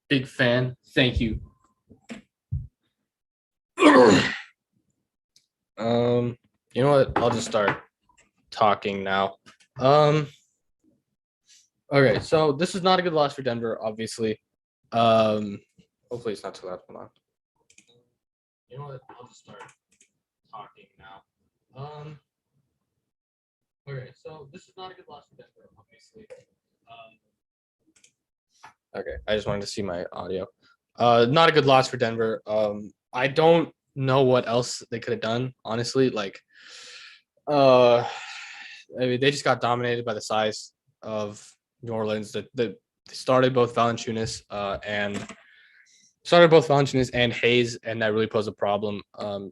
Big fan. Thank you. You know what? I'll just start talking now. Okay, so this is not a good loss for Denver, obviously. Hopefully it's not too loud. Hold on. You know what? I'll just start talking now. Okay, so this is not a good loss for Denver, obviously. Okay, I just wanted to see my audio. Not a good loss for Denver. I don't know what else they could have done, honestly. Like, I mean, they just got dominated by the size of New Orleans. They started both Valanciunas and Hayes, and that really posed a problem.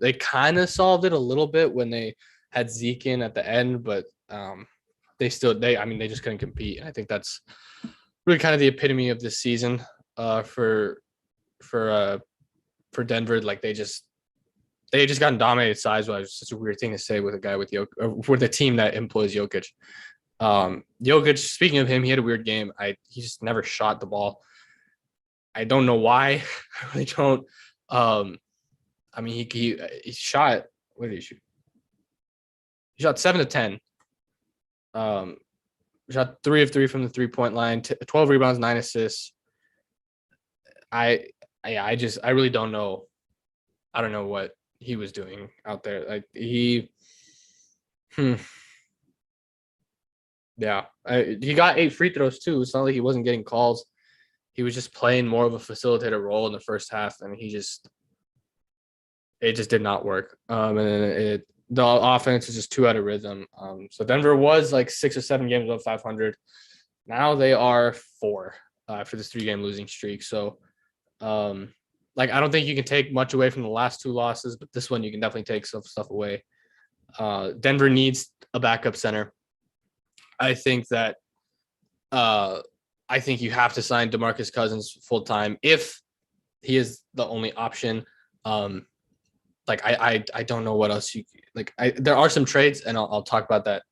They kind of solved it a little bit when they had Zeke in at the end, but they just couldn't compete. And I think that's really kind of the epitome of this season for Denver. Like they just gotten dominated size-wise. It's such a weird thing to say with a guy with with a team that employs Jokic. Jokic, speaking of him, he had a weird game. He just never shot the ball. I don't know why. I really don't. I mean, he shot. What did he shoot? He shot 7 of 10. Shot 3 of 3 from the 3-point line. 12 rebounds, 9 assists. I really don't know. I don't know what he was doing out there. Like he got 8 free throws too. It's not like he wasn't getting calls. He was just playing more of a facilitator role in the first half, and he just it just did not work. And then the offense is just too out of rhythm. So Denver was like 6 or 7 games above 500. Now they are 4 after this 3-game losing streak. So, like, I don't think you can take much away from the last 2 losses, but this one you can definitely take some stuff away. Denver needs a backup center. I think that I think you have to sign DeMarcus Cousins full time if he is the only option. Like I don't know what else you like. There are some trades, and I'll talk about that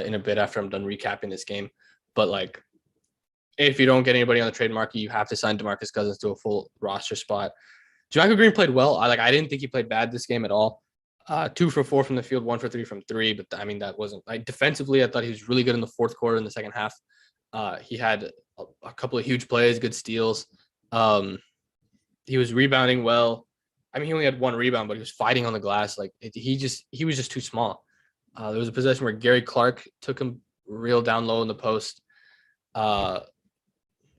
in a bit after I'm done recapping this game. But like, if you don't get anybody on the trade market, you have to sign DeMarcus Cousins to a full roster spot. JaMychal Green played well. I didn't think he played bad this game at all. 2 for 4 from the field, 1 for 3 from 3. But I mean, that wasn't like defensively. I thought he was really good in the fourth quarter, in the second half. He had a couple of huge plays, good steals. He was rebounding well. I mean, he only had 1 rebound, but he was fighting on the glass. Like he was just too small. There was a possession where Gary Clark took him real down low in the post,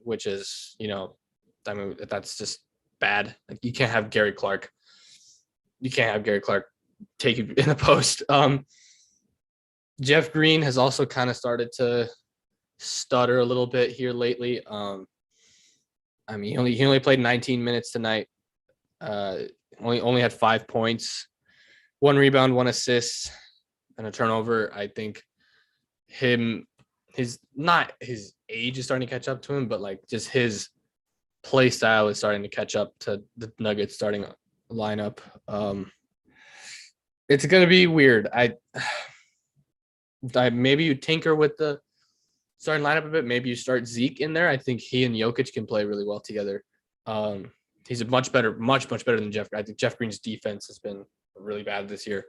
which is, I mean, that's just bad. Like you can't have Gary Clark. You can't have Gary Clark take it in the post. Jeff Green has also kind of started to stutter a little bit here lately. I mean, he only played 19 minutes tonight. Only had 5 points, 1 rebound, 1 assist, and a turnover. I think his age is starting to catch up to him, but like just his play style is starting to catch up to the Nuggets starting lineup. It's gonna be weird. I maybe you tinker with the starting lineup a bit. Maybe you start Zeke in there. I think he and Jokic can play really well together. He's a much better than Jeff. I think Jeff Green's defense has been really bad this year.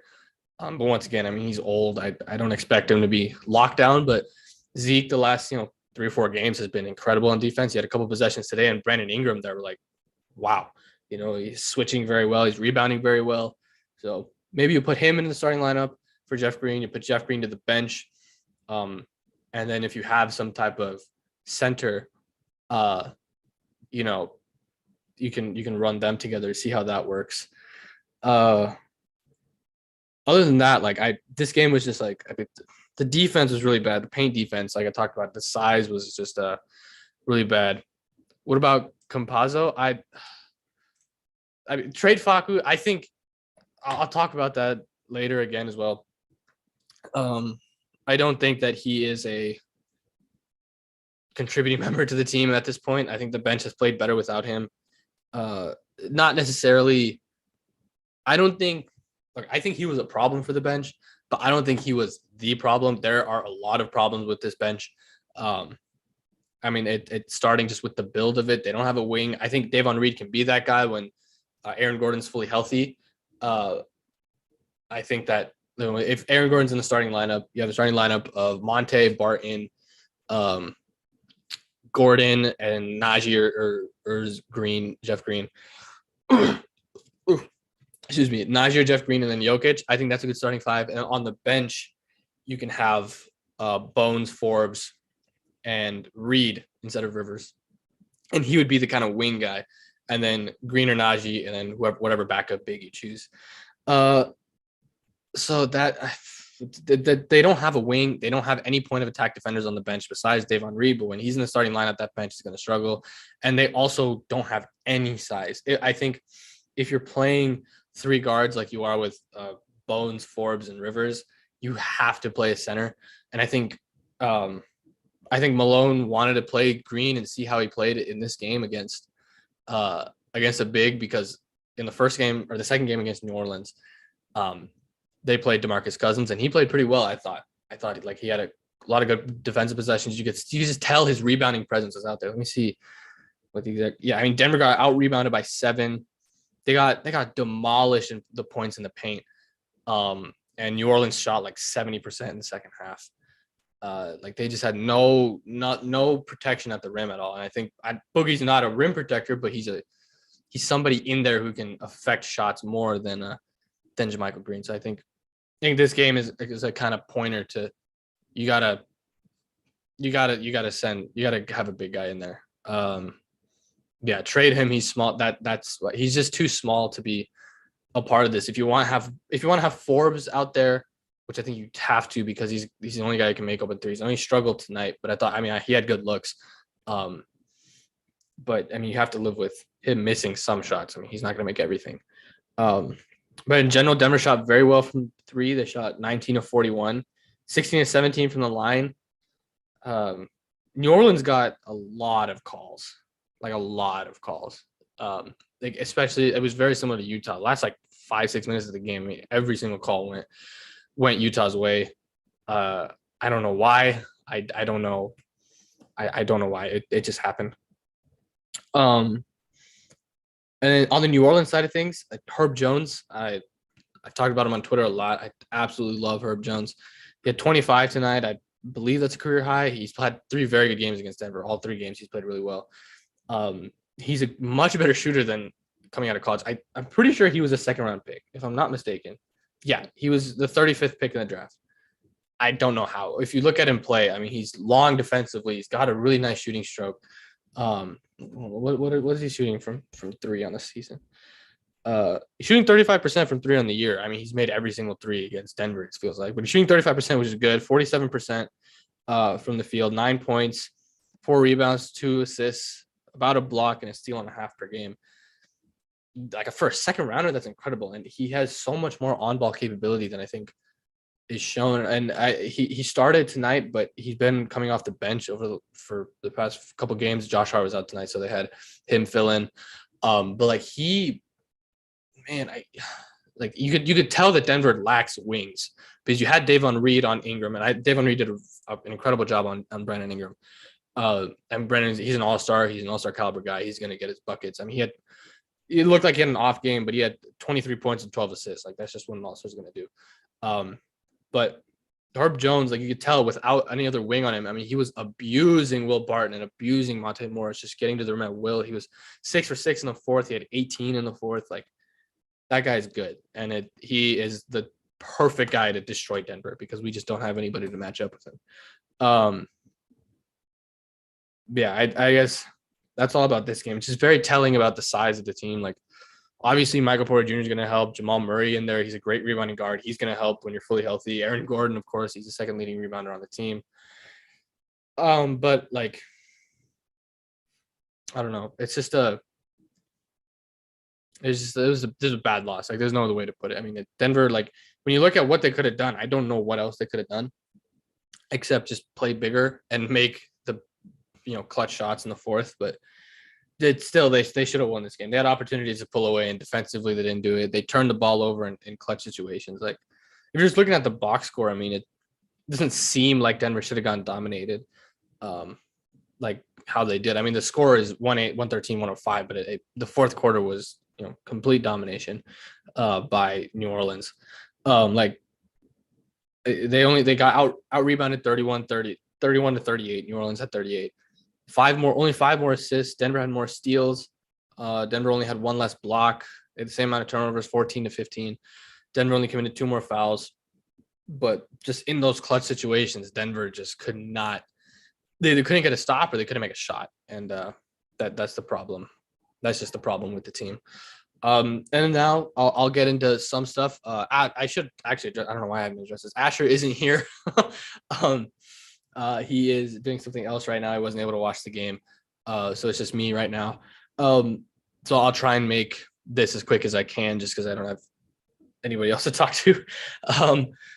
But once again, I mean, he's old. I don't expect him to be locked down, but Zeke, the last 3 or 4 games, has been incredible on defense. He had a couple possessions today, and Brandon Ingram that were like, wow. He's switching very well. He's rebounding very well. So maybe you put him in the starting lineup for Jeff Green. You put Jeff Green to the bench. And then if you have some type of center, you can run them together, see how that works. Other than that, this game was just like, the defense was really bad. The paint defense, like I talked about, the size was just really bad. What about Campazzo? I mean, trade Facu. I think I'll talk about that later again as well. I don't think that he is a contributing member to the team at this point. I think the bench has played better without him. Not necessarily. I think he was a problem for the bench, but I don't think he was the problem. There are a lot of problems with this bench. I mean, it's starting just with the build of it. They don't have a wing. I think Davon Reed can be that guy when Aaron Gordon's fully healthy. I think that if Aaron Gordon's in the starting lineup, you have a starting lineup of Monte, Barton, Gordon, and Najee or Green, Jeff Green. Excuse me, Najee or Jeff Green, and then Jokic. I think that's a good starting 5. And on the bench, you can have Bones, Forbes, and Reed instead of Rivers. And he would be the kind of wing guy. And then Green or Najee, and then whatever backup big you choose. So that they don't have a wing. They don't have any point of attack defenders on the bench besides Davon Reed. But when he's in the starting lineup, that bench is going to struggle. And they also don't have any size. I think if you're playing 3 guards like you are with Bones, Forbes, and Rivers, you have to play a center. And I think Malone wanted to play Green and see how he played in this game against a big, because in the first game or the second game against New Orleans, they played DeMarcus Cousins and he played pretty well. I thought like he had a lot of good defensive possessions. You could just tell his rebounding presence was out there. Let me see what the exact. Yeah, I mean, Denver got out rebounded by 7. They got demolished in the points in the paint. And New Orleans shot like 70% in the second half. Like they just had no protection at the rim at all. And I think Boogie's not a rim protector, but he's somebody in there who can affect shots more than JaMychal Green. So I think this game is a kind of pointer to you gotta have a big guy in there. Yeah, trade him. He's small. That's what he's just too small to be a part of this. If you want to have Forbes out there, which I think you have to because he's the only guy who can make open threes. I know he struggled tonight, but he had good looks. But I mean, you have to live with him missing some shots. I mean, he's not going to make everything. But in general, Denver shot very well from three. They shot 19 of 41, 16 of 17 from the line. New Orleans got a lot of calls, like especially it was very similar to Utah. Last like 5-6 minutes of the game, I mean, every single call went Utah's way. I don't know why. I don't know. I don't know why it just happened. And then on the New Orleans side of things, like Herb Jones, I've talked about him on Twitter a lot. I absolutely love Herb Jones. He had 25 tonight. I believe that's a career high. He's had 3 very good games against Denver. All 3 games he's played really well. He's a much better shooter than coming out of college. I'm pretty sure he was a second-round pick, if I'm not mistaken. Yeah, he was the 35th pick in the draft. I don't know how. If you look at him play, I mean, he's long defensively. He's got a really nice shooting stroke. What is he shooting from 3 on the season? He's shooting 35% from 3 on the year. I mean, he's made every single 3 against Denver, it feels like. But he's shooting 35%, which is good. 47% from the field, 9 points, 4 rebounds, 2 assists, about a block and a steal and a half per game. Like for a second rounder, that's incredible. And he has so much more on-ball capability than I think is shown. And he started tonight, but he's been coming off the bench for the past couple games. Josh Hart was out tonight, so they had him fill in. But like you could tell that Denver lacks wings because you had Davon Reed on Ingram, and Davon Reed did an incredible job on Brandon Ingram. And Brandon, he's an all-star. He's an all-star caliber guy. He's going to get his buckets. I mean, it looked like he had an off game, but he had 23 points and 12 assists. Like that's just what an all-star is going to do. But Herb Jones, like you could tell without any other wing on him, I mean, he was abusing Will Barton and abusing Monte Morris, just getting to the rim at will. He was 6 for 6 in the fourth. He had 18 in the fourth. Like that guy's good. And he is the perfect guy to destroy Denver because we just don't have anybody to match up with him. Yeah, I guess that's all about this game. It's just very telling about the size of the team. Like, obviously, Michael Porter Jr. is going to help. Jamal Murray in there. He's a great rebounding guard. He's going to help when you're fully healthy. Aaron Gordon, of course, he's the second leading rebounder on the team. But like, I don't know. It's just it was a bad loss. Like, there's no other way to put it. I mean, Denver, like, when you look at what they could have done, I don't know what else they could have done except just play bigger and make the clutch shots in the fourth. But they should have won this game. They had opportunities to pull away, and defensively they didn't do it. They turned the ball over in clutch situations. Like, if you're just looking at the box score, I mean, it doesn't seem like Denver should have gotten dominated like how they did. I mean, the score is 113, 105, but the fourth quarter was complete domination by New Orleans. Like they got out rebounded 31 to 38. New Orleans had 38. Only 5 more assists. Denver had more steals. Denver only had 1 less block. They had the same amount of turnovers, 14 to 15. Denver only committed 2 more fouls. But just in those clutch situations, Denver just could not. They couldn't get a stop or they couldn't make a shot, and that's the problem. That's just the problem with the team. And now I'll get into some stuff. I should actually address, I don't know why I haven't addressed this. Asher isn't here. He is doing something else right now. I wasn't able to watch the game. So it's just me right now. So I'll try and make this as quick as I can just because I don't have anybody else to talk to.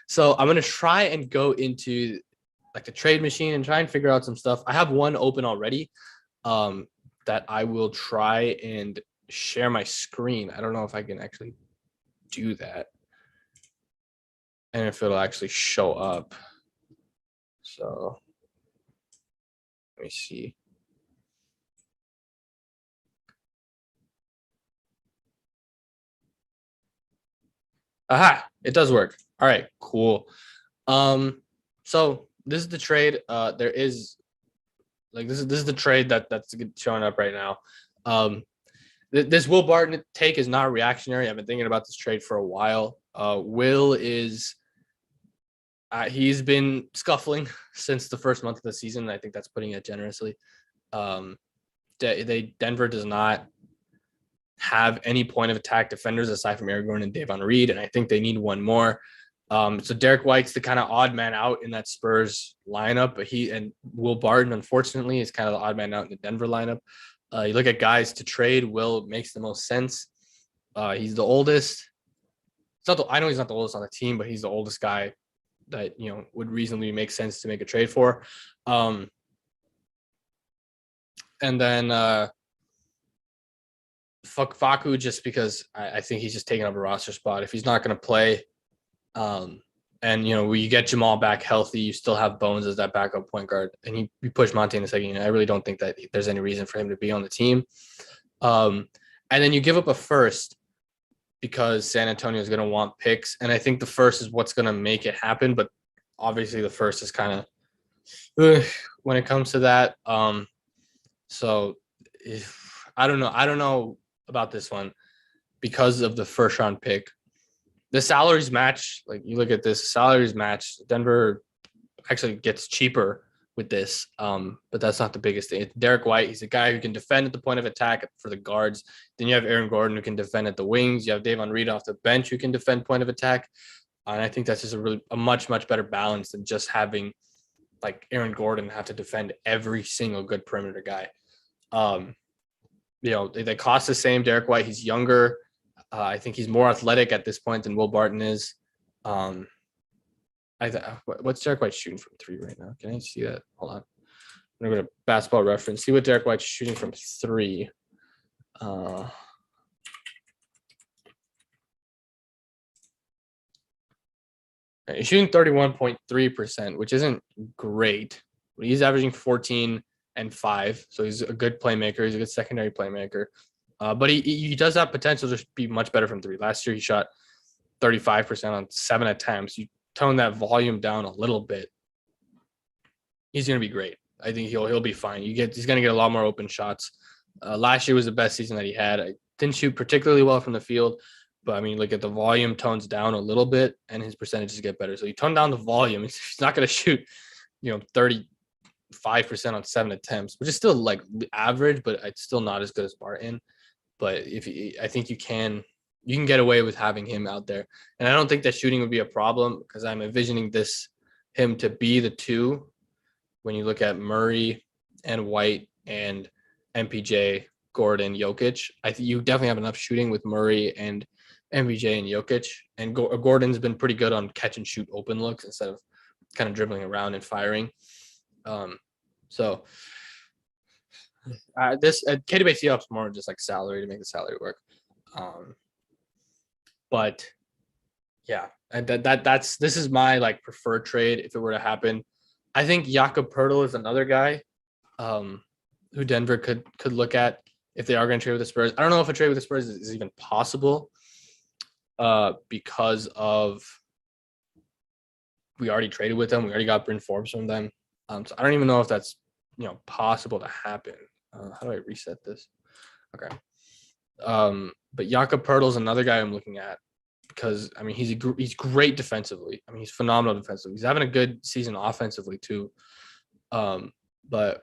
So I'm going to try and go into like the trade machine and try and figure out some stuff. I have one open already that I will try and share my screen. I don't know if I can actually do that and if it'll actually show up. So let me see. Aha, it does work. All right, cool. So this is the trade. There is like this is the trade that's showing up right now. This Will Barton take is not reactionary. I've been thinking about this trade for a while. Will is he's been scuffling since the first month of the season. I think that's putting it generously. Denver does not have any point of attack defenders aside from Aaron Gordon and Davon Reed, and I think they need one more. So Derek White's the kind of odd man out in that Spurs lineup, but he and Will Barton, unfortunately, is kind of the odd man out in the Denver lineup. You look at guys to trade, Will makes the most sense. He's the oldest. I know he's not the oldest on the team, but he's the oldest guy that would reasonably make sense to make a trade for. And then fuck Facu, just because I think he's just taking up a roster spot. If he's not going to play, and when you get Jamal back healthy, you still have Bones as that backup point guard, and you push Monte in a second. I really don't think that there's any reason for him to be on the team. And then you give up a first because San Antonio is going to want picks, and I think the first is what's going to make it happen. But obviously, the first is kind of when it comes to that. So I don't know about this one because of the first round pick. The salaries match. Like, you look at this, salaries match. Denver actually gets cheaper with this, but that's not the biggest thing. It's Derek White. He's a guy who can defend at the point of attack for the guards. Then you have Aaron Gordon who can defend at the wings. You have Davon Reed off the bench who can defend point of attack. And I think that's just a much better balance than just having like Aaron Gordon have to defend every single good perimeter guy. They cost the same. Derek White, he's younger. I think he's more athletic at this point than Will Barton is. What's Derek White shooting from three right now? Can I see that? Hold on. I'm going to go to Basketball Reference. See what Derek White's shooting from three. He's shooting 31.3%, which isn't great. But he's averaging 14 and 5. So he's a good playmaker. He's a good secondary playmaker. But he does have potential to be much better from three. Last year, he shot 35% on 7 attempts. You tone that volume down a little bit, he's going to be great. I think he'll be fine. He's going to get a lot more open shots. Last year was the best season that he had. I didn't shoot particularly well from the field, but I mean, look at the volume tones down a little bit and his percentages get better. So you tone down the volume. He's not going to shoot, 35% on 7 attempts, which is still like average, but it's still not as good as Barton. But I think you can get away with having him out there. And I don't think that shooting would be a problem because I'm envisioning him to be the two when you look at Murray and White and MPJ, Gordon, Jokic. I think you definitely have enough shooting with Murray and MPJ and Jokic. And Gordon's been pretty good on catch and shoot open looks instead of kind of dribbling around and firing. So this KDB Seahawks more just like salary to make the salary work. But yeah, and this is my like preferred trade if it were to happen. I think Jakob Poeltl is another guy who Denver could look at if they are going to trade with the Spurs. I don't know if a trade with the Spurs is even possible because of we already traded with them. We already got Bryn Forbes from them. So I don't even know if that's possible to happen. How do I reset this? Okay. But Jakob Poeltl is another guy I'm looking at because I mean he's great defensively. I mean he's phenomenal defensively. He's having a good season offensively too. But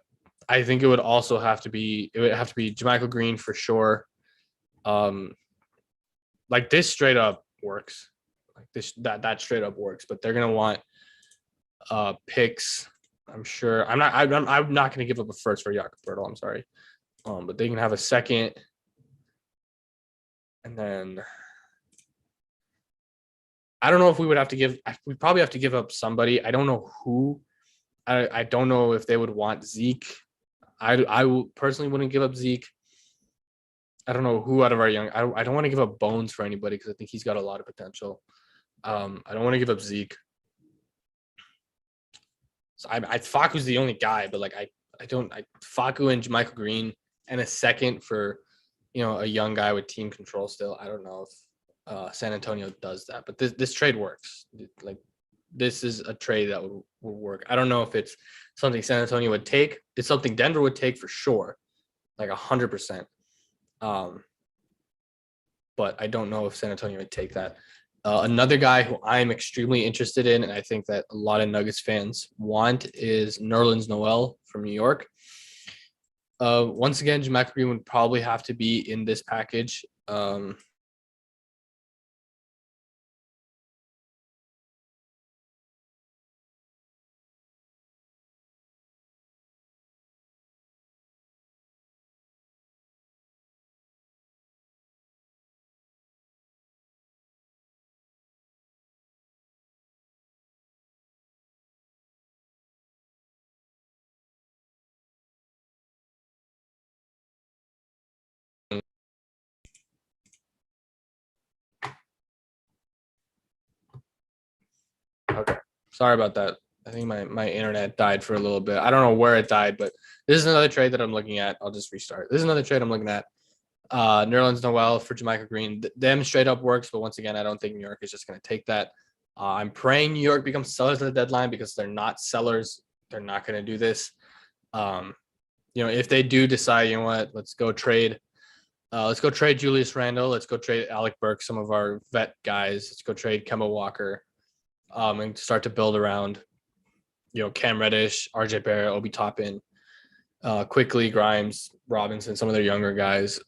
I think it would have to be JaMychal Green for sure. Like this straight up works. Like that straight up works. But they're gonna want picks. I'm sure. I'm not going to give up a first for Jakob Poeltl. I'm sorry. But they can have a second. And then I don't know if we would have to we probably have to give up somebody. I don't know who. I don't know if they would want Zeke. I personally wouldn't give up Zeke. I don't know who out of our young. I don't want to give up Bones for anybody because I think he's got a lot of potential. I don't want to give up Zeke. So Facu's the only guy, but like Facu and JaMychal Green and a second for a young guy with team control still. I don't know if San Antonio does that, but this trade works. Like this is a trade that will work. I don't know if it's something San Antonio would take. It's something Denver would take for sure, like 100%. But I don't know if San Antonio would take that. Another guy who I'm extremely interested in, and I think that a lot of Nuggets fans want, is Nerlens Noel from New York. Once again, JaMychal Green would probably have to be in this package. Um, okay. Sorry about that. I think my internet died for a little bit. I don't know where it died, but this is another trade that I'm looking at. I'll just restart. This is another trade I'm looking at. Nerlens Noel for Jamaica Green. Them straight up works, but once again, I don't think New York is just going to take that. I'm praying New York becomes sellers at the deadline because they're not sellers. They're not going to do this. If they do decide, you know what, let's go trade. Let's go trade Julius Randle. Let's go trade Alec Burke, some of our vet guys. Let's go trade Kemba Walker, and start to build around, Cam Reddish, RJ Barrett, Obi Toppin, Quickly, Grimes, Robinson, some of their younger guys.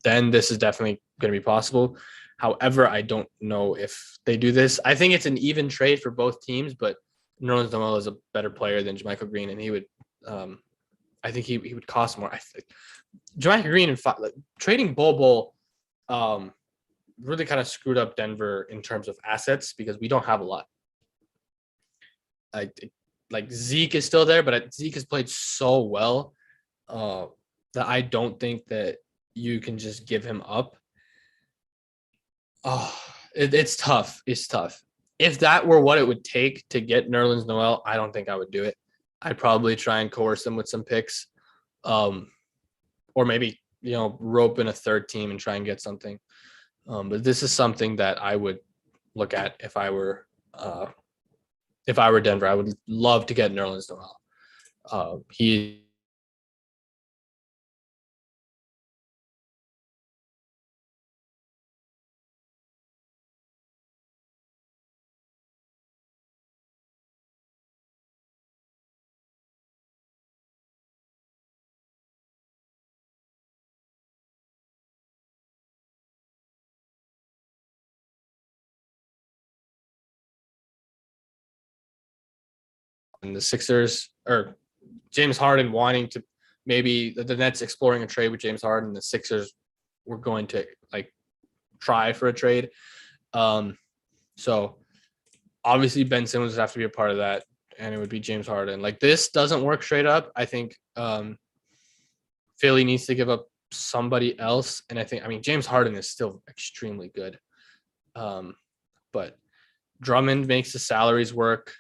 Then this is definitely going to be possible. However, I don't know if they do this. I think it's an even trade for both teams, but Nerlens Noel is a better player than Jamaica Green, and he would, I think he would cost more. I think Jamaica Green and trading Bol really kind of screwed up Denver in terms of assets because we don't have a lot. Like Zeke is still there, but Zeke has played so well that I don't think that you can just give him up. Oh, it's tough. It's tough. If that were what it would take to get Nerlens Noel, I don't think I would do it. I'd probably try and coerce him with some picks, or maybe rope in a third team and try and get something. But this is something that I would look at if I were Denver. I would love to get Nerlens Noel. He and the Sixers or James Harden wanting to maybe the Nets exploring a trade with James Harden. The Sixers were going to try for a trade. So obviously Ben Simmons would have to be a part of that, and it would be James Harden. Like this doesn't work straight up. I think Philly needs to give up somebody else, and I mean James Harden is still extremely good, but Drummond makes the salaries work.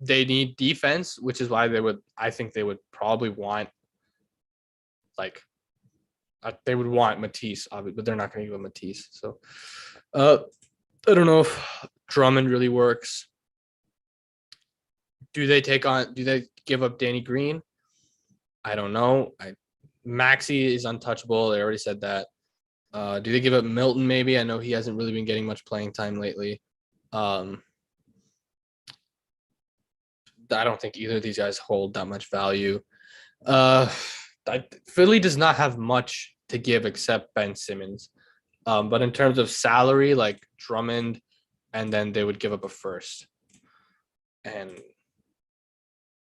They need defense, which is why I think they would probably want they would want Matisse, obviously, but they're not going to give him Matisse. So I don't know if Drummond really works. Do they give up Danny Green? I don't know. Maxey is untouchable. They already said that. Do they give up Milton maybe? I know he hasn't really been getting much playing time lately. I don't think either of these guys hold that much value. Philly does not have much to give except Ben Simmons. But in terms of salary, like Drummond, and then they would give up a first. And,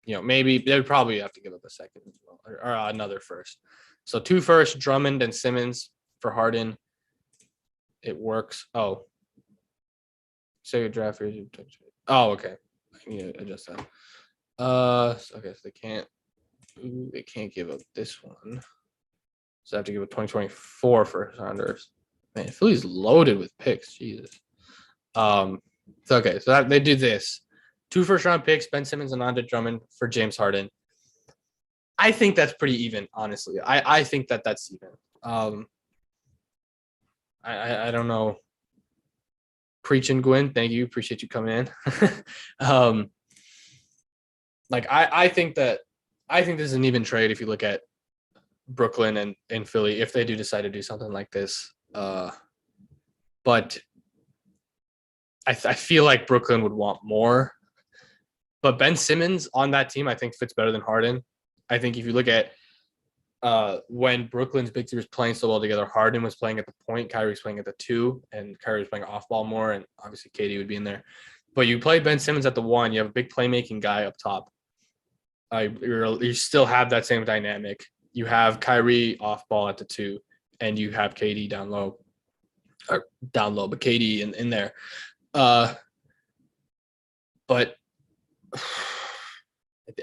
maybe they would probably have to give up a second as well, or another first. So 2 firsts, Drummond and Simmons for Harden. It works. Oh. Say your draft. Oh, okay. I need to adjust that. Okay, so they can't give up this one. So I have to give up 2024 first rounders. Man, Philly's loaded with picks. Jesus. Okay, so they do this. 2 first round picks, Ben Simmons and Andre Drummond for James Harden. I think that's pretty even, honestly. I think that's even. I don't know. Preaching Gwen, thank you. Appreciate you coming in. I think this is an even trade if you look at Brooklyn and Philly if they do decide to do something like this. But I feel like Brooklyn would want more. But Ben Simmons on that team, I think, fits better than Harden. I think if you look at when Brooklyn's big three was playing so well together, Harden was playing at the point, Kyrie was playing at the 2, and Kyrie was playing off ball more, and obviously KD would be in there. But you play Ben Simmons at the 1, you have a big playmaking guy up top. You still have that same dynamic. You have Kyrie off ball at the 2, and you have KD down low, but KD in there. But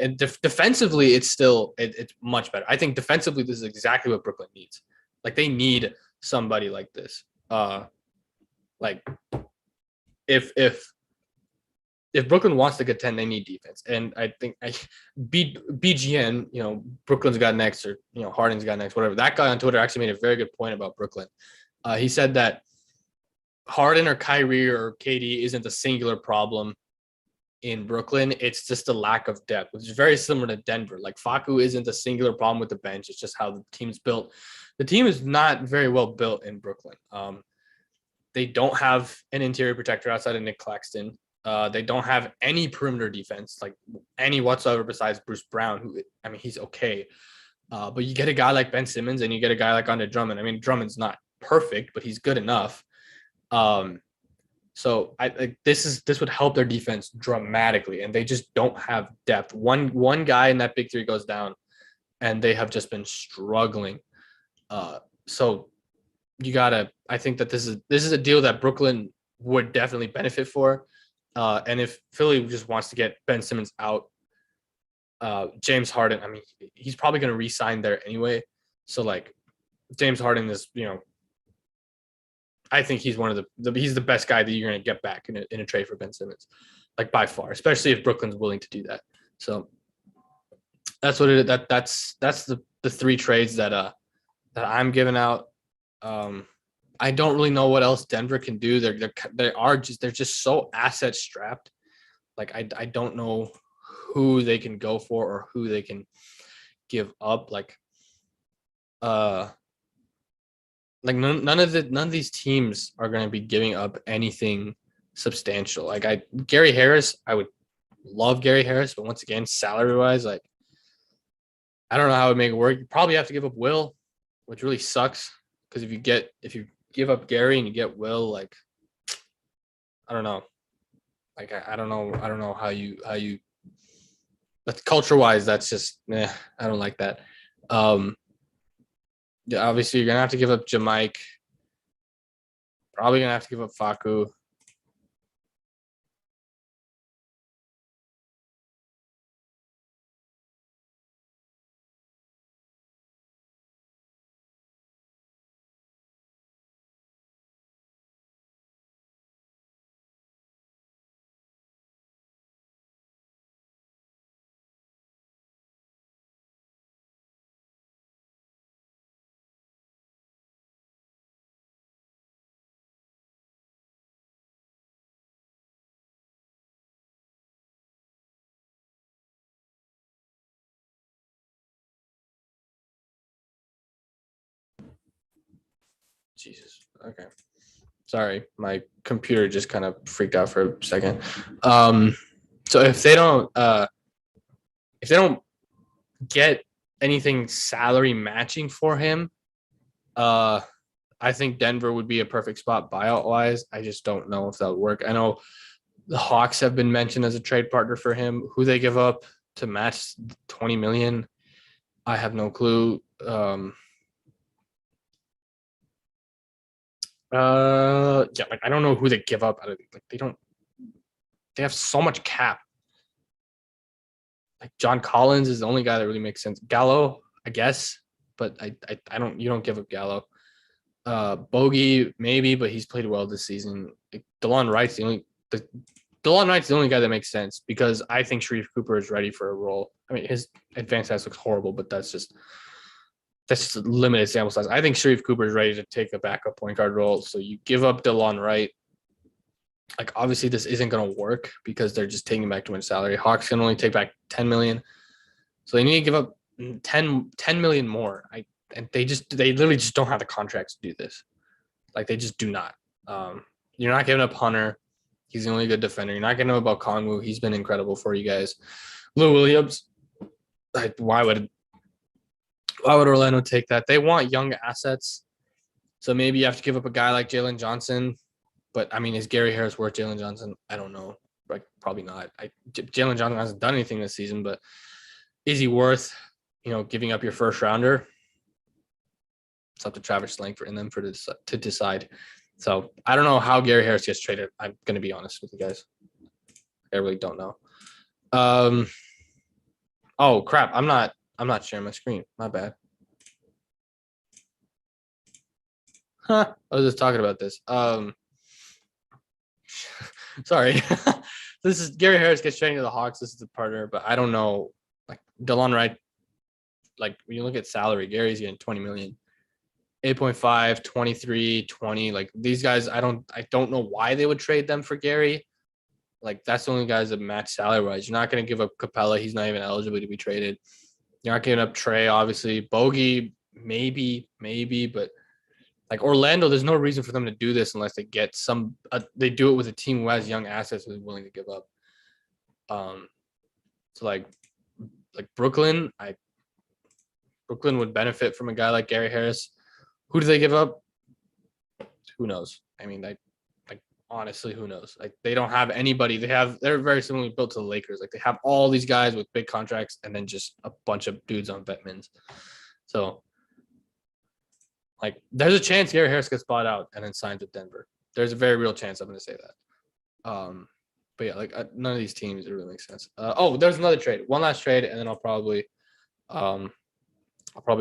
and defensively, it's still it's much better. I think defensively, this is exactly what Brooklyn needs. Like they need somebody like this. Like if Brooklyn wants to contend, they need defense. And I think BGN, Brooklyn's got next, or Harden's got next, whatever. That guy on Twitter actually made a very good point about Brooklyn. He said that Harden or Kyrie or KD isn't a singular problem in Brooklyn. It's just a lack of depth, which is very similar to Denver. Like Facu isn't a singular problem with the bench. It's just how the team's built. The team is not very well built in Brooklyn. They don't have an interior protector outside of Nick Claxton. They don't have any perimeter defense, like any whatsoever besides Bruce Brown, who, I mean, he's okay. But you get a guy like Ben Simmons and you get a guy like Andre Drummond. I mean, Drummond's not perfect, but he's good enough. So this would help their defense dramatically, and they just don't have depth. One guy in that big three goes down, and they have just been struggling. So I think that this is a deal that Brooklyn would definitely benefit for. And if Philly just wants to get Ben Simmons out, James Harden, I mean, he's probably going to re-sign there anyway. So like James Harden is, I think he's one of he's the best guy that you're going to get back in a trade for Ben Simmons, like by far, especially if Brooklyn's willing to do that. So that's what it is. That's the 3 trades that I'm giving out. I don't really know what else Denver can do. They're just so asset strapped. Like I don't know who they can go for or who they can give up. None of these teams are going to be giving up anything substantial. Like Gary Harris, I would love Gary Harris, but once again, salary wise, like I don't know how it would make it work. You probably have to give up Will, which really sucks because if you give up Gary and you get Will, like I don't know. Like I don't know how you but culture wise, that's just I don't like that. Yeah, obviously you're gonna have to give up Jamike. Probably gonna have to give up Facu. Jesus. Okay. Sorry, my computer just kind of freaked out for a second. So if they don't get anything salary matching for him, I think Denver would be a perfect spot buyout wise. I just don't know if that would work. I know the Hawks have been mentioned as a trade partner for him. Who they give up to match 20 million, I have no clue. Yeah, like I don't know who they give up out of like they have so much cap. Like John Collins is the only guy that really makes sense. Gallo, I guess, but you don't give up Gallo. Bogey, maybe, but he's played well this season. Like, DeLon Wright's the only guy that makes sense because I think Sharif Cooper is ready for a role. I mean, his advanced stats looks horrible, but that's just a limited sample size. I think Sharif Cooper is ready to take a backup point guard role. So you give up DeLon Wright. Like obviously this isn't going to work because they're just taking back too much salary. Hawks can only take back 10 million. So they need to give up 10 million more. They literally just don't have the contracts to do this. Like they just do not. You're not giving up Hunter. He's the only good defender. You're not getting him about Kongwu. He's been incredible for you guys. Lou Williams. Why would Why would Orlando take that? They want young assets. So maybe you have to give up a guy like Jalen Johnson. But I mean, is Gary Harris worth Jalen Johnson? I don't know. Like, probably not. Jalen Johnson hasn't done anything this season, but is he worth, giving up your first rounder? It's up to Travis Langford and them to decide. So I don't know how Gary Harris gets traded. I'm going to be honest with you guys. I really don't know. Oh crap! I'm not sharing my screen. My bad. I was just talking about this. Sorry. This is Gary Harris gets traded to the Hawks. This is the partner, but I don't know. Like DeLon Wright, like when you look at salary, Gary's getting 20 million. 8.5, 23, 20. Like these guys, I don't know why they would trade them for Gary. Like that's the only guys that match salary wise. You're not going to give up Capella. He's not even eligible to be traded. You're not giving up Trey, obviously. Bogey, maybe, but like Orlando, there's no reason for them to do this unless they get they do it with a team who has young assets who's willing to give up. So like Brooklyn would benefit from a guy like Gary Harris. Who do they give up? Who knows? I mean, honestly, who knows? Like they don't have anybody. They're very similarly built to the Lakers. Like they have all these guys with big contracts and then just a bunch of dudes on vet mins. So like there's a chance Gary Harris gets bought out and then signs with Denver. There's a very real chance I'm going to say that. But yeah, like none of these teams it really makes sense. There's another trade. One last trade, and then I'll probably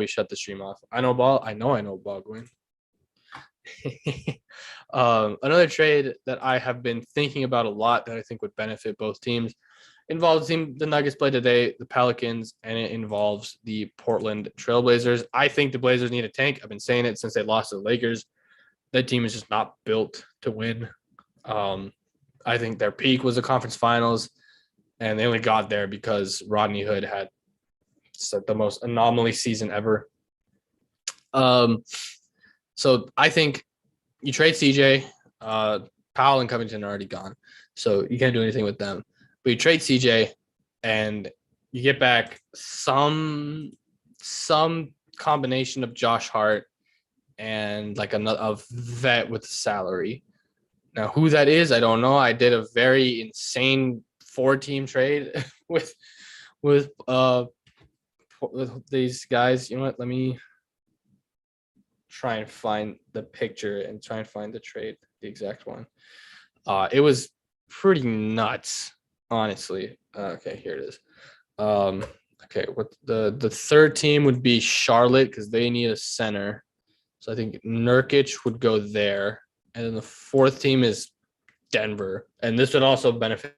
shut the stream off. I know ball going. Another trade that I have been thinking about a lot that I think would benefit both teams involves the team the Nuggets play today, the Pelicans, and it involves the Portland Trailblazers. I think the Blazers need a tank. I've been saying it since they lost to the Lakers. That team is just not built to win. I think their peak was the conference finals, and they only got there because Rodney Hood had the most anomaly season ever. So I think you trade CJ, Powell and Covington are already gone, so you can't do anything with them. But you trade CJ, and you get back some combination of Josh Hart and like a vet with salary. Now, who that is, I don't know. I did a very insane 4-team trade with these guys. You know what? Let me try and find the picture and try and find the trade, the exact one. It was pretty nuts, honestly. Okay, here it is. Okay, what the third team would be Charlotte because they need a center. So I think Nurkic would go there. And then the fourth team is Denver. And this would also benefit.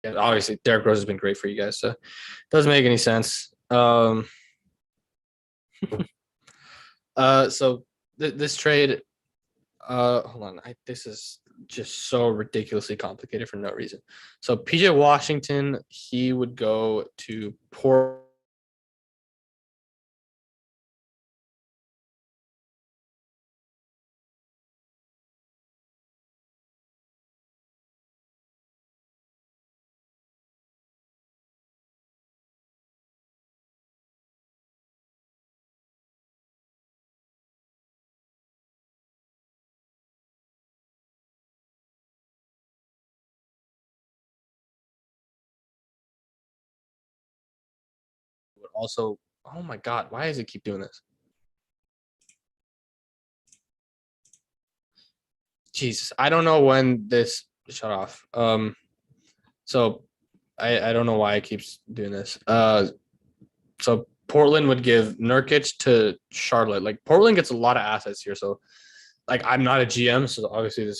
And obviously, Derrick Rose has been great for you guys. So it doesn't make any sense. So this trade, hold on. This is just so ridiculously complicated for no reason. So PJ Washington, he would go to Port. Would also, oh my God, why does it keep doing this? Jesus, I don't know when this shut off. So I don't know why it keeps doing this. So Portland would give Nurkic to Charlotte. Like Portland gets a lot of assets here, so like I'm not a GM, so obviously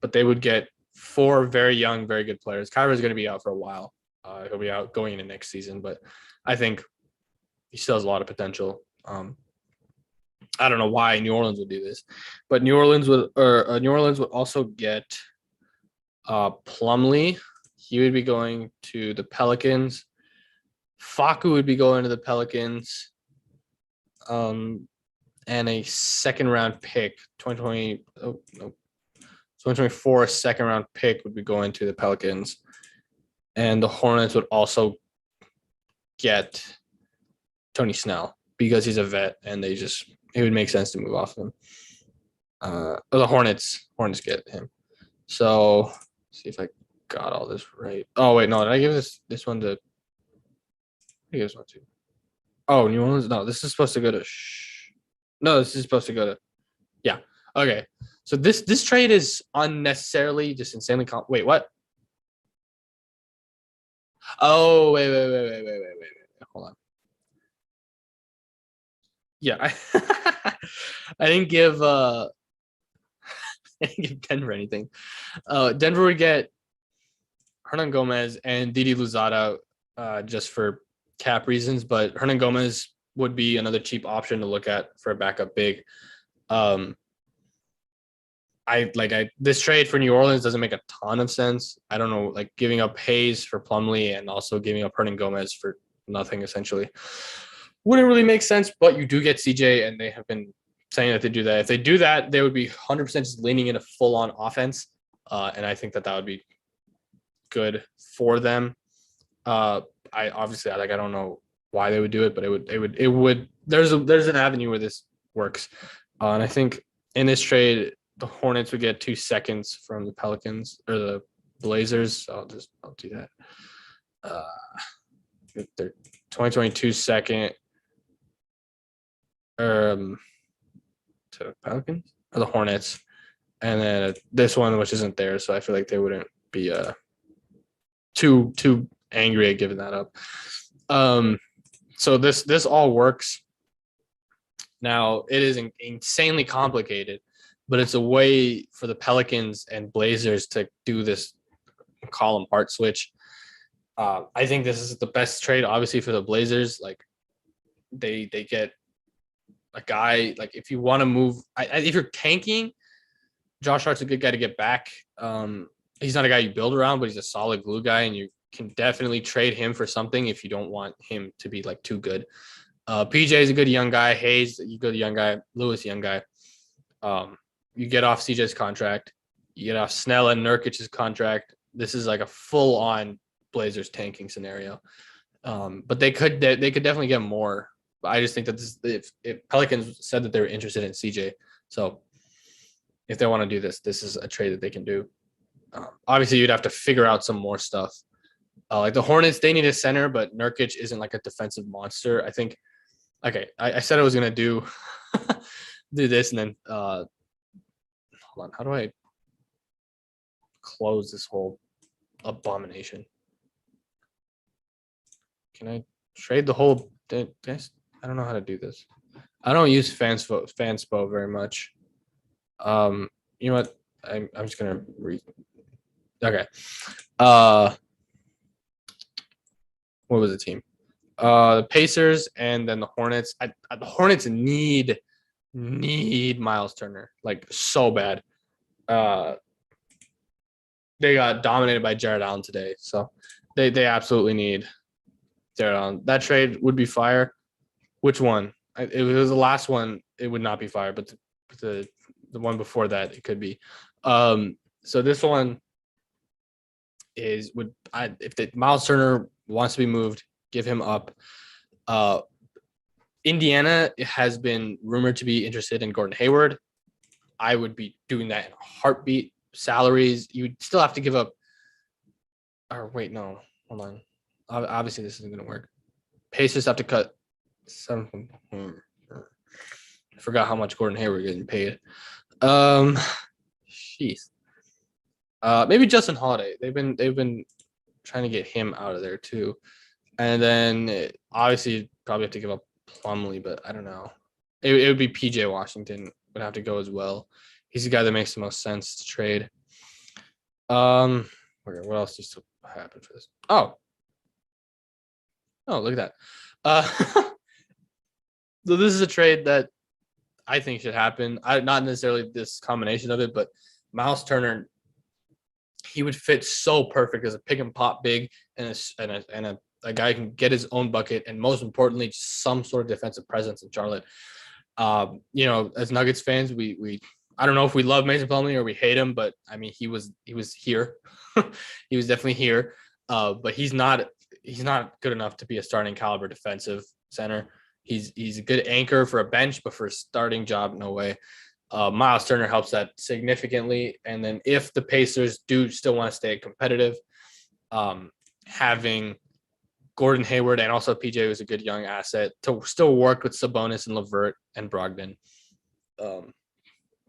but they would get 4 very young, very good players. Kyra's going to be out for a while. He'll be out going into next season, but I think he still has a lot of potential. I don't know why New Orleans would do this, but New Orleans would also get Plumlee. He would be going to the Pelicans. Faku would be going to the Pelicans. And a second round pick, 2020, oh no, 2024 second round pick would be going to the Pelicans. And the Hornets would also get Tony Snell because he's a vet and it would make sense to move off him. The Hornets get him. So let's see if I got all this right. Oh wait, no, did I give this one to? I give this one to. Oh, New Orleans. No, this is supposed to go to. No, this is supposed to go to. Yeah. Okay. So this trade is unnecessarily just insanely. Wait, what? Oh wait. Hold on. Yeah, I didn't give I didn't give Denver anything. Denver would get Hernan Gomez and Didi Luzada just for cap reasons, but Hernan Gomez would be another cheap option to look at for a backup big. This trade for New Orleans doesn't make a ton of sense. I don't know, like giving up Hayes for Plumlee and also giving up Hernan Gomez for nothing essentially wouldn't really make sense, but you do get CJ and they have been saying that they do that. If they do that, they would be 100% just leaning into full on offense. And I think that would be good for them. I don't know why they would do it, but it would, there's an avenue where this works. And I think in this trade, the Hornets would get 2 seconds from the Pelicans or the Blazers. So I'll do that. Their 2022 second to Pelicans or the Hornets, and then this one which isn't there, so I feel like they wouldn't be too angry at giving that up. So this all works. Now it is insanely complicated, but it's a way for the Pelicans and Blazers to do this column part switch. I think this is the best trade, obviously, for the Blazers. Like they get a guy, like if you want to move, if you're tanking, Josh Hart's a good guy to get back. He's not a guy you build around, but he's a solid glue guy, and you can definitely trade him for something if you don't want him to be like too good. PJ is a good young guy. Hayes, you good young guy. Lewis, young guy. You get off CJ's contract. You get off Snell and Nurkic's contract. This is like a full-on Blazers tanking scenario. But they could definitely get more. But I just think that if Pelicans said that they were interested in CJ, so if they want to do this is a trade that they can do. Obviously, you'd have to figure out some more stuff. Like the Hornets, they need a center, but Nurkic isn't like a defensive monster. I think. Okay, I said I was gonna do this, and then hold on. How do I close this whole abomination? Can I trade the whole? Guys, I don't know how to do this. I don't use Fanspo very much. You know what? I'm just gonna read. Okay. What was the team? The Pacers and then the Hornets. The Hornets need Miles Turner like so bad. They got dominated by Jared Allen today, so they absolutely need Jared Allen. That trade would be fire. Which one? It was the last one. It would not be fire, but the one before that it could be. So this one is if the Miles Turner wants to be moved, give him up. Indiana has been rumored to be interested in Gordon Hayward. I would be doing that in a heartbeat. Salaries, you would still have to give up. Or wait, no, hold on. Obviously, this isn't going to work. Pacers have to cut some. I forgot how much Gordon Hayward getting paid. Jeez. Maybe Justin Holiday. They've been trying to get him out of there too. And then obviously probably have to give up Plumlee, but I don't know. It would be PJ Washington would have to go as well. He's the guy that makes the most sense to trade. Okay, what else needs to happen for this? Oh, look at that. So this is a trade that I think should happen. Not necessarily this combination of it, but Miles Turner, he would fit so perfect as a pick and pop big and a guy who can get his own bucket and most importantly, just some sort of defensive presence in Charlotte. As Nuggets fans, we I don't know if we love Mason Plumlee or we hate him, but I mean he was here. He was definitely here. But he's not good enough to be a starting caliber defensive center. He's a good anchor for a bench, but for a starting job, no way. Miles Turner helps that significantly. And then if the Pacers do still want to stay competitive, having Gordon Hayward and also PJ was a good young asset to still work with Sabonis and LeVert and Brogdon.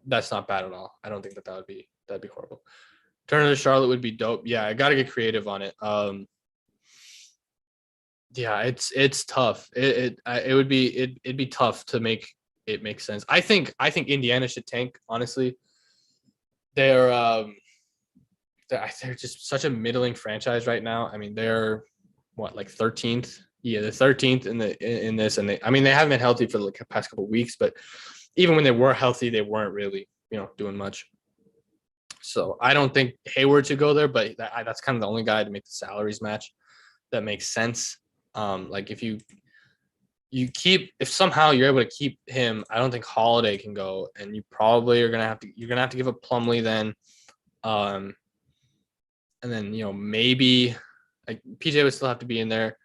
That's not bad at all. I don't think that'd be horrible. Turner to Charlotte would be dope. Yeah, I got to get creative on it. Yeah, it's tough. It'd be tough to make it make sense. I think Indiana should tank. Honestly, they're just such a middling franchise right now. I mean, they're what, like 13th? Yeah, the 13th in this, and they haven't been healthy for the past couple of weeks, but even when they were healthy, they weren't really doing much. So I don't think Hayward should go there, but that's kind of the only guy to make the salaries match that makes sense. Like if if somehow you're able to keep him, I don't think Holiday can go, and you probably you're gonna have to give up Plumlee then, and then maybe like PJ would still have to be in there.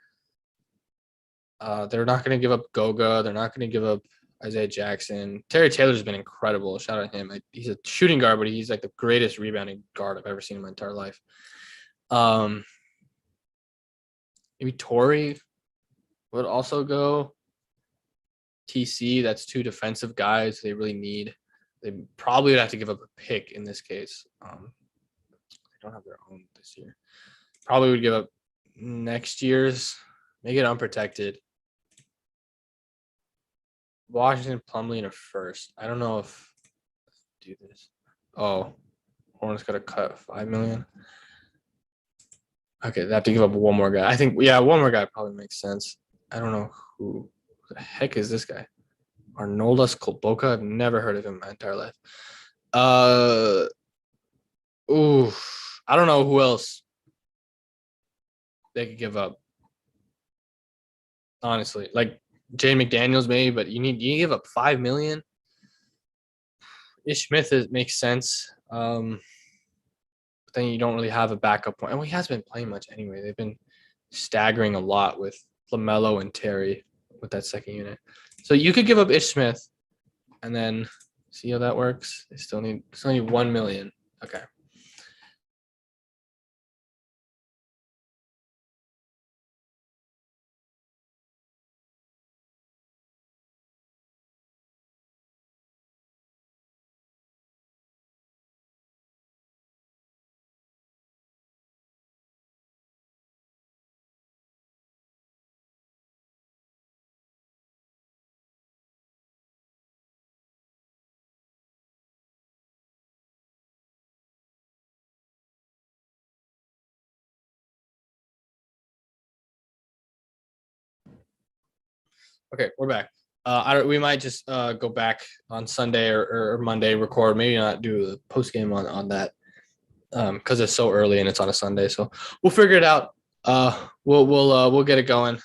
They're not gonna give up Goga. They're not gonna give up Isaiah Jackson. Terry Taylor's been incredible. Shout out to him. He's a shooting guard, but he's like the greatest rebounding guard I've ever seen in my entire life. Maybe Torrey would also go. TC, that's two defensive guys they really need. They probably would have to give up a pick in this case. They don't have their own this year. Probably would give up next year's, make it unprotected. Washington, Plumlee in a first. I don't know if do this. Oh, Hornets got to cut $5 million. Okay, they have to give up one more guy. I think, yeah, one more guy probably makes sense. I don't know who the heck is this guy. Arnoldas Kolboka. I've never heard of him in my entire life. I don't know who else they could give up. Honestly, like Jay McDaniels maybe, but you give up $5 million. Ish Smith makes sense. But then you don't really have a backup point. And he hasn't been playing much anyway. They've been staggering a lot with LaMelo and Terry with that second unit. So you could give up Ish Smith and then see how that works. They still need $1 million. Okay. Okay, we're back. We might just go back on Sunday or Monday, record. Maybe not do the post game on that because it's so early and it's on a Sunday. So we'll figure it out. We'll get it going.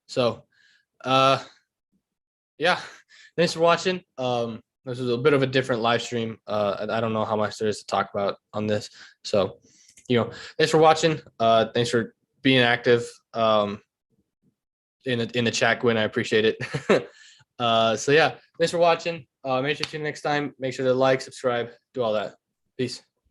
So, yeah, thanks for watching. This was a bit of a different live stream. I don't know how much there is to talk about on this. So, thanks for watching. Thanks for being active. In the chat, Gwen, I appreciate it. So yeah, thanks for watching. Make sure to tune in next time. Make sure to like, subscribe, do all that. Peace.